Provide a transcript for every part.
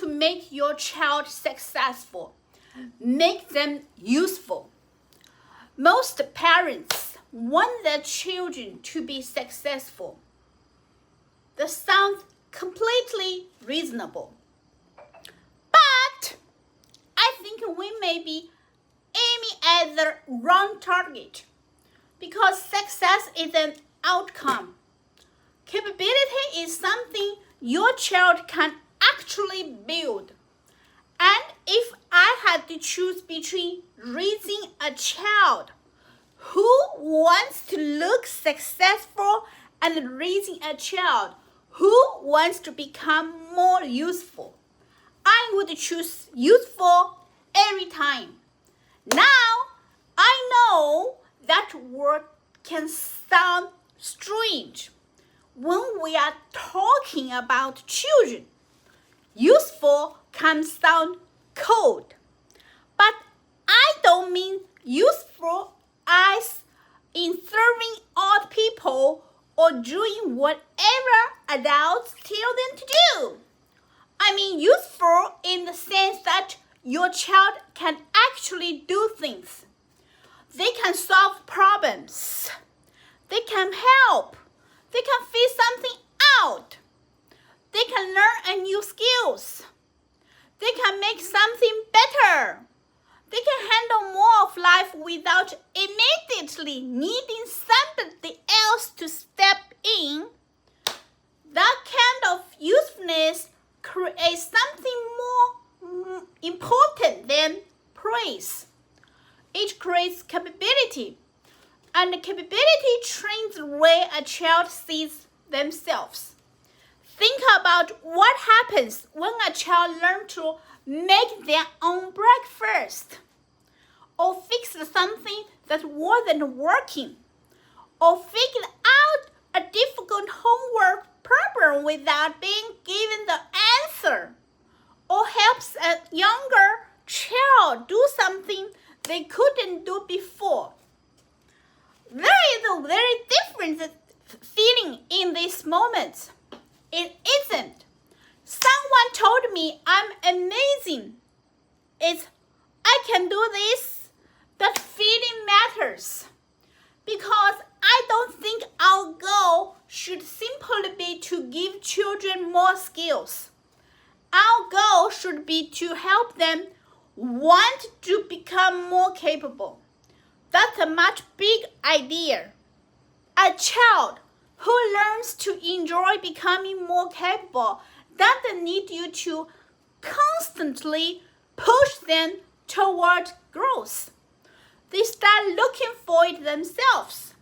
to make your child successful? Make them useful. Most parents want their children to be successful. That sounds completely reasonable. But I think we may be aiming at the wrong target, because success is an outcome. Capability is something your child can actually build. And if I had to choose between raising a child who wants to look successful and raising a child who wants to become more useful, I would choose useful every time. Now, I know that word can sound strange when we are talking about children. Useful can sound cold, but I don't mean useful as in serving old people or doing whatever adults tell them to do. I mean useful in the sense that your child can actually do things. They can solve problems. They can help. They can figure something out. They can learn a new skills. They can make something better. They can handle more of life without immediately needing somebody else to step in. That kind of usefulness creates something more important than praise. It creates capability, and capability trains the way a child sees themselves. Think about what happens when a child learns to make their own breakfast, or fix something that wasn't working, or figure out a difficult homework problem without being given the answer, or helps a younger child do something they couldn't do before. There is a very different feeling in these moments. It isn't. Someone told me I'm amazing. It's I can do this. That feeling matters. Because I don't think our goal should simply be to give children more skills. Our goal should be to help them want to become more capable. That's a much big idea. A child who learns to enjoy becoming more capable doesn't need you to constantly push them toward growth. They start looking for it themselves.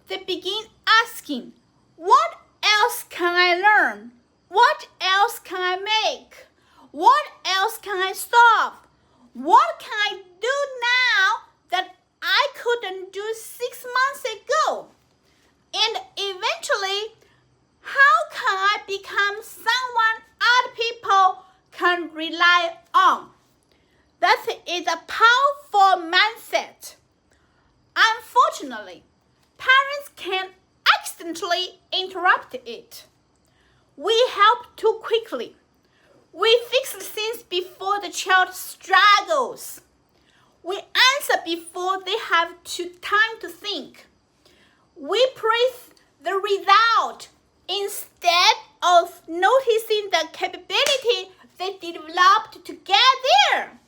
They begin asking, what else can I learn? What else can I make? What else can I solve? What can I do now that I couldn't do 6 months ago? And eventually, how can I become someone other people can rely on? That is a powerful mindset. Unfortunately, parents can accidentally interrupt it. We help too quickly. We fix things before the child struggles. We answer before they have time to think. We praise the result instead of noticing the capability they developed to get there.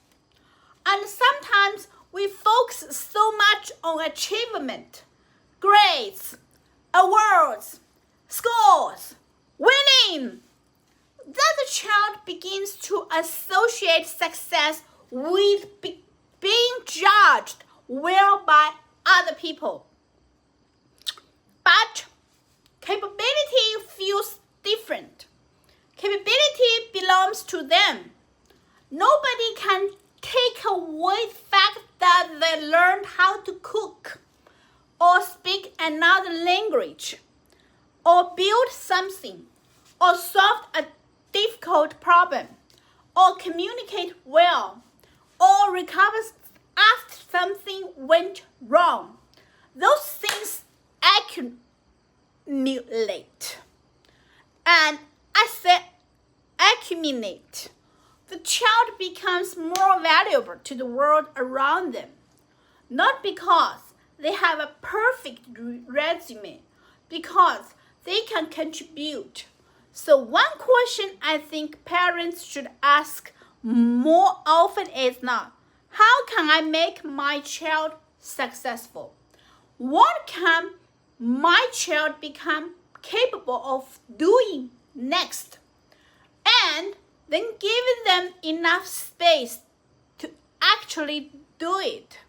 And sometimes we focus so much on achievement, grades, awards, scores, winning, that the child begins to associate success with being judged well by other people. But capability feels different. Capability belongs to them. Nobody can take away the fact that they learned how to cook, or speak another language, or build something, or solve a difficult problem, or communicate well, or recover after something went wrong. Those things accumulate. And I said accumulate. the child becomes more valuable to the world around them. Not because they have a perfect resume, because they can contribute. So one question I think parents should ask more often is not, how can I make my child successful? What can my child become capable of doing next? And then giving them enough space to actually do it.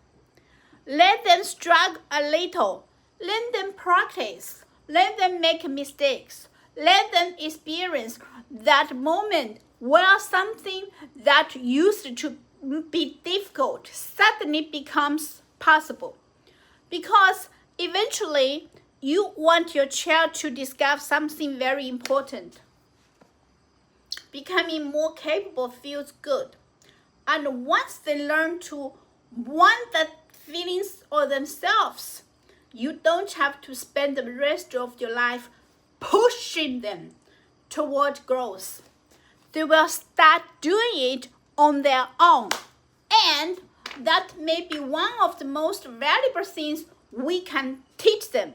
Let them struggle a little. Let them practice. Let them make mistakes. Let them experience that moment where something that used to be difficult suddenly becomes possible. Because eventually, you want your child to discover something very important. Becoming more capable feels good. And once they learn to want that feelings of themselves, you don't have to spend the rest of your life pushing them toward growth. They will start doing it on their own. And that may be one of the most valuable things we can teach them.